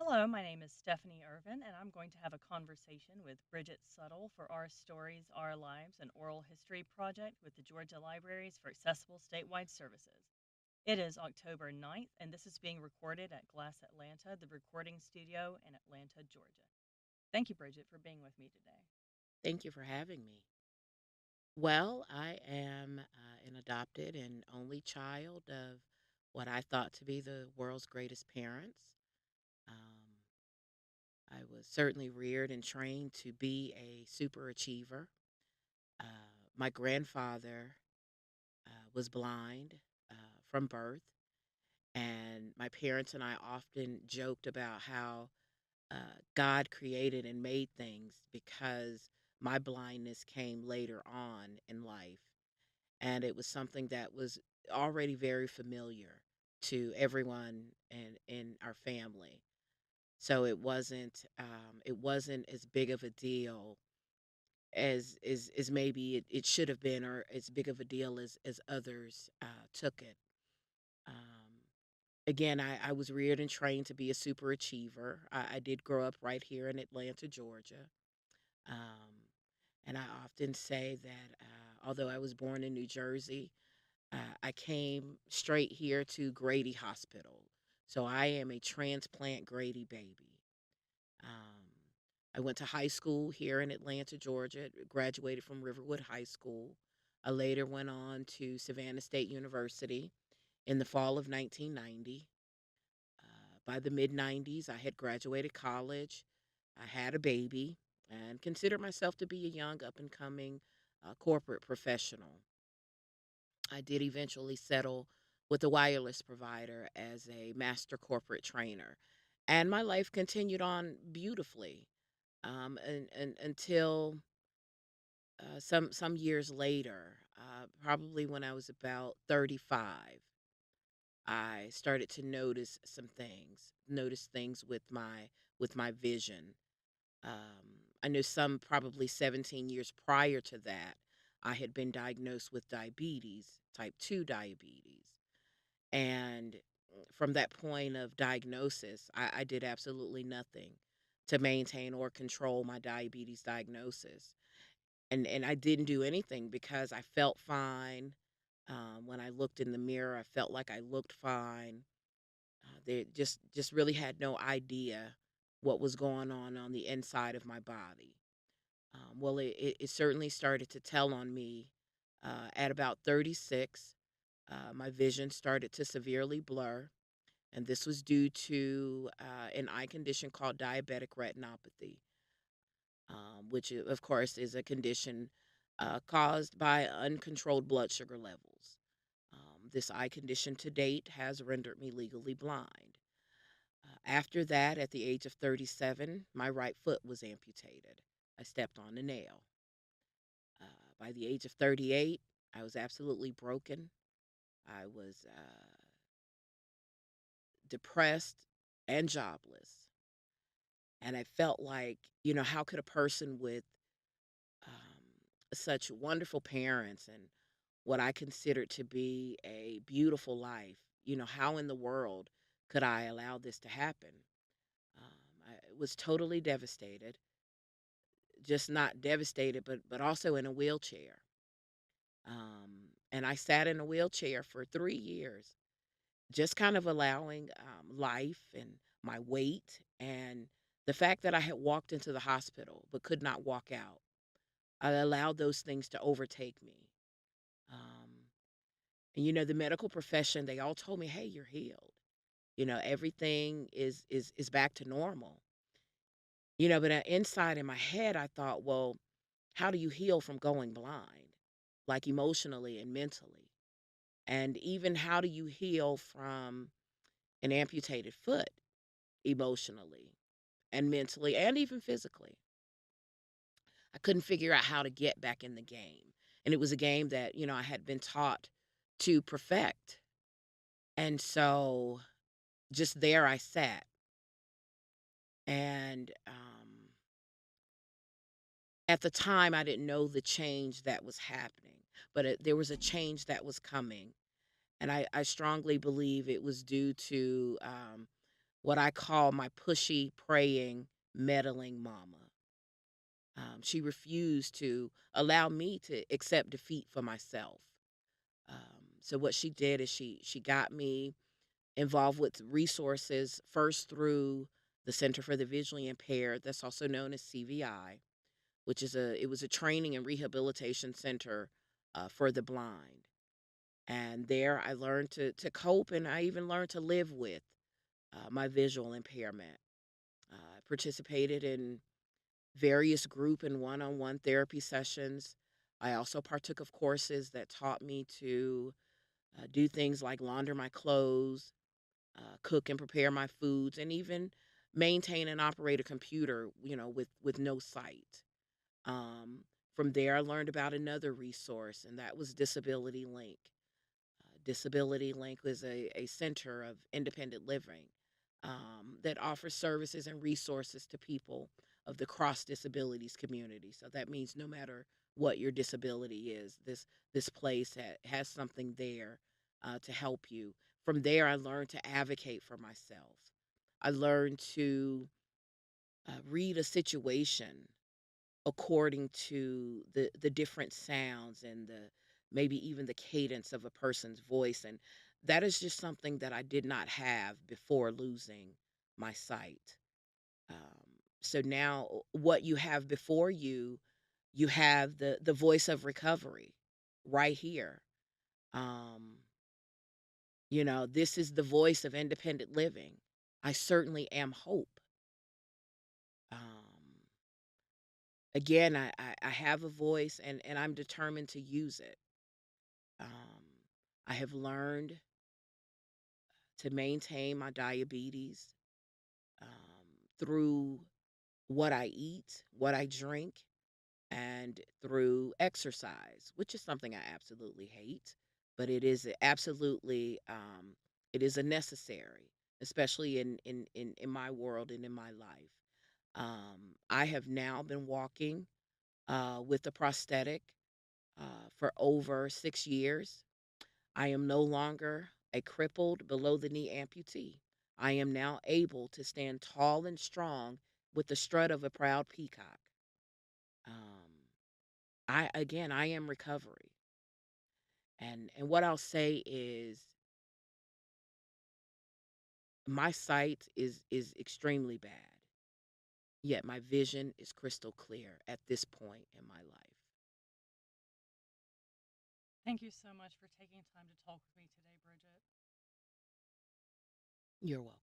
Hello, my name is Stephanie Irvin, and I'm going to have a conversation with Bridgette Suttle for Our Stories, Our Lives, an oral history project with the Georgia Libraries for Accessible Statewide Services. It is October 9th, and this is being recorded at Glass Atlanta, the recording studio in Atlanta, Georgia. Thank you, Bridgette, for being with me today. Thank you for having me. Well, I am an adopted and only child of what I thought to be the world's greatest parents. Um, I was certainly reared and trained to be a super achiever. Uh, my grandfather was blind from birth, and my parents and I often joked about how God created and made things because my blindness came later on in life. And it was something that was already very familiar to everyone in our family. So it wasn't as big of a deal as maybe it should have been, or as big of a deal as others took it. Um, Again, I was reared and trained to be a super achiever. I did grow up right here in Atlanta, Georgia. Um, and I often say that although I was born in New Jersey, I came straight here to Grady Hospital. So I am a transplant Grady baby. Um, I went to high school here in Atlanta, Georgia, graduated from Riverwood High School. I later went on to Savannah State University in the fall of 1990. By the mid 90s, I had graduated college. I had a baby and considered myself to be a young, up and coming corporate professional. I did eventually settle with a wireless provider as a master corporate trainer. And my life continued on beautifully and until some years later, probably when I was about 35, I started to notice things with my vision. I knew some probably 17 years prior to that, I had been diagnosed with diabetes, type 2 diabetes. And from that point of diagnosis, I did absolutely nothing to maintain or control my diabetes diagnosis. And I didn't do anything because I felt fine. When I looked in the mirror, I felt like I looked fine. They just really had no idea what was going on the inside of my body. Well, it certainly started to tell on me at about 36. My vision started to severely blur, and this was due to an eye condition called diabetic retinopathy, which, of course, is a condition caused by uncontrolled blood sugar levels. This eye condition to date has rendered me legally blind. After that, at the age of 37, my right foot was amputated. I stepped on a nail. Uh, by the age of 38, I was absolutely broken. I was depressed and jobless. And I felt like, how could a person with such wonderful parents and what I considered to be a beautiful life, how in the world could I allow this to happen? I was totally devastated, just not devastated, but also in a wheelchair. And I sat in a wheelchair for 3 years, just kind of allowing life and my weight and the fact that I had walked into the hospital but could not walk out. I allowed those things to overtake me. Um, and the medical profession, they all told me, "Hey, you're healed. Everything is back to normal." But inside in my head, I thought, well, how do you heal from going blind, like emotionally and mentally? And even how do you heal from an amputated foot emotionally and mentally and even physically? I couldn't figure out how to get back in the game. And it was a game that, I had been taught to perfect. And so just there I sat. And at the time, I didn't know the change that was happening, but there was a change that was coming. And I strongly believe it was due to what I call my pushy, praying, meddling mama. She refused to allow me to accept defeat for myself. So what she did is she got me involved with resources first through the Center for the Visually Impaired, that's also known as CVI, which is a it was a training and rehabilitation center for the blind. And there I learned to cope, and I even learned to live with my visual impairment. I participated in various group and one-on-one therapy sessions. I also partook of courses that taught me to do things like launder my clothes, cook and prepare my foods, and even maintain and operate a computer, with no sight. Um, from there, I learned about another resource, and that was Disability Link. Disability Link was a center of independent living that offers services and resources to people of the cross disabilities community. So that means no matter what your disability is, this place has something there to help you. From there, I learned to advocate for myself. I learned to read a situation according to the different sounds and the maybe even the cadence of a person's voice, and that is just something that I did not have before losing my sight. So now what you have before you, you have the voice of recovery right here. um this is the voice of independent living. I certainly am hope. um Again, I have a voice, and I'm determined to use it. Um, I have learned to maintain my diabetes through what I eat, what I drink, and through exercise, which is something I absolutely hate, but it is a necessary, especially in my world and in my life. I have now been walking with a prosthetic for over 6 years. I am no longer a crippled, below the knee amputee. I am now able to stand tall and strong with the strut of a proud peacock. Um, I am recovery. And what I'll say is my sight is extremely bad, yet my vision is crystal clear at this point in my life. Thank you so much for taking time to talk with me today, Bridget. You're welcome.